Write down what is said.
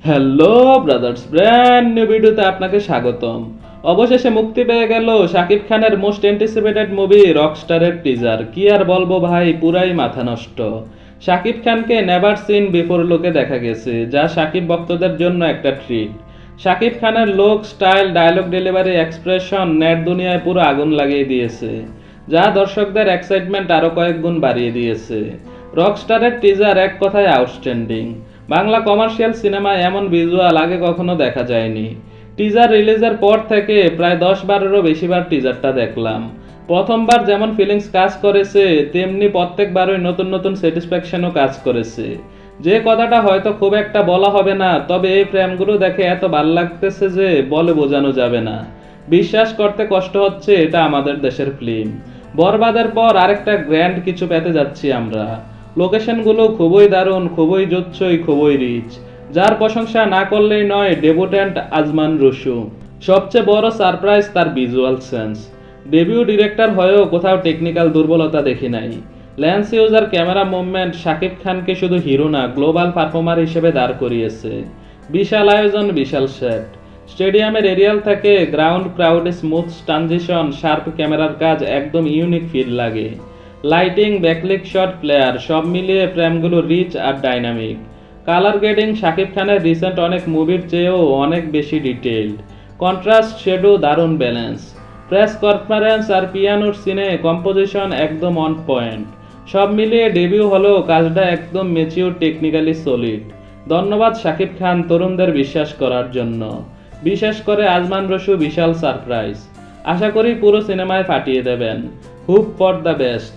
Hello brothers, brand new ভিডিওতে আপনাকে স্বাগতম। অবশেষে মুক্তি পেয়ে গেল শাকিব খানের মোস্ট অ্যান্টিসিপেটেড মুভি রকস্টারের টিজার। কি আর বলবো ভাই, পুরাই মাথা নষ্ট। শাকিব খানকে নেভার সিন বিফোর লুকে দেখা গেছে, যা শাকিব ভক্তদের জন্য একটা ট্রিট। শাকিব খানের look, style, dialogue delivery, expression net দুনিয়ায় পুরো আগুন লাগিয়ে দিয়েছে, যা দর্শকদের এক্সাইটমেন্ট আরো কয়েক গুণ বাড়িয়ে দিয়েছে। রকস্টারের টিজার এক কথায় আউটস্ট্যান্ডিং। বাংলা কমার্শিয়াল সিনেমায় এমন ভিজুয়াল আগে কখনো দেখা যায়নি। টিজার রিলিজের পর থেকে প্রায় 10-12-এরও বেশিবার টিজারটা দেখলাম। প্রথমবার যেমন ফিলিংস কাজ করেছে, তেমনি প্রত্যেকবারই নতুন নতুন স্যাটিসফ্যাকশনও কাজ করেছে। যে কথাটা হয়তো খুব একটা বলা হবে না, তবে এই ফ্রেমগুলো দেখে এত ভালো লাগতেছে যে বলে বোঝানো যাবে না। বিশ্বাস করতে কষ্ট হচ্ছে এটা আমাদের দেশের ফিল্ম। বরবাদের পর আরেকটা গ্র্যান্ড কিছু পেতে যাচ্ছি আমরা। লোকেশনগুলো খুবই দারুণ, খুবই জোচ্ছই, খুবই রিচ, যার প্রশংসা না করলেই নয় ডেবিউট্যান্ট আজমান রসু। সবচেয়ে বড় সারপ্রাইজ তার ভিজুয়াল সেন্স। ডেবিউ ডিরেক্টর হয়েও কোথাও টেকনিক্যাল দুর্বলতা দেখি নাই। Lens user, camera movement Shakib খানকে শুধু হিরো না, গ্লোবাল পারফর্মার হিসেবে দাঁড় করিয়েছে। বিশাল আয়োজন, বিশাল সেট, স্টেডিয়ামের এরিয়াল থেকে গ্রাউন্ড ক্রাউডে স্মুথ ট্রানজিশন, শার্প ক্যামেরার কাজ একদম ইউনিক ফিল লাগে। লাইটিং, ব্যাকলিক শট, প্লেয়ার সব মিলিয়ে ফ্রেমগুলো রিচ আর ডাইনামিক। কালার গ্রেডিং শাকিব খানের রিসেন্ট অনেক মুভির চেয়েও অনেক বেশি ডিটেইলড। কন্ট্রাস্ট, শেডো দারুণ ব্যালেন্স। প্রেস কনফারেন্স আর পিয়ানোর সিনে কম্পোজিশন একদম অন পয়েন্ট। সব মিলিয়ে ডেবিউ হলেও কাজটা একদম ম্যাচিউর, টেকনিক্যালি সলিড। ধন্যবাদ শাকিব খান তরুণদের বিশ্বাস করার জন্য। বিশেষ করে আজমান রসু বিশাল সারপ্রাইজ। আশা করি পুরো সিনেমায় ফাটিয়ে দেবেন। Hope for the best.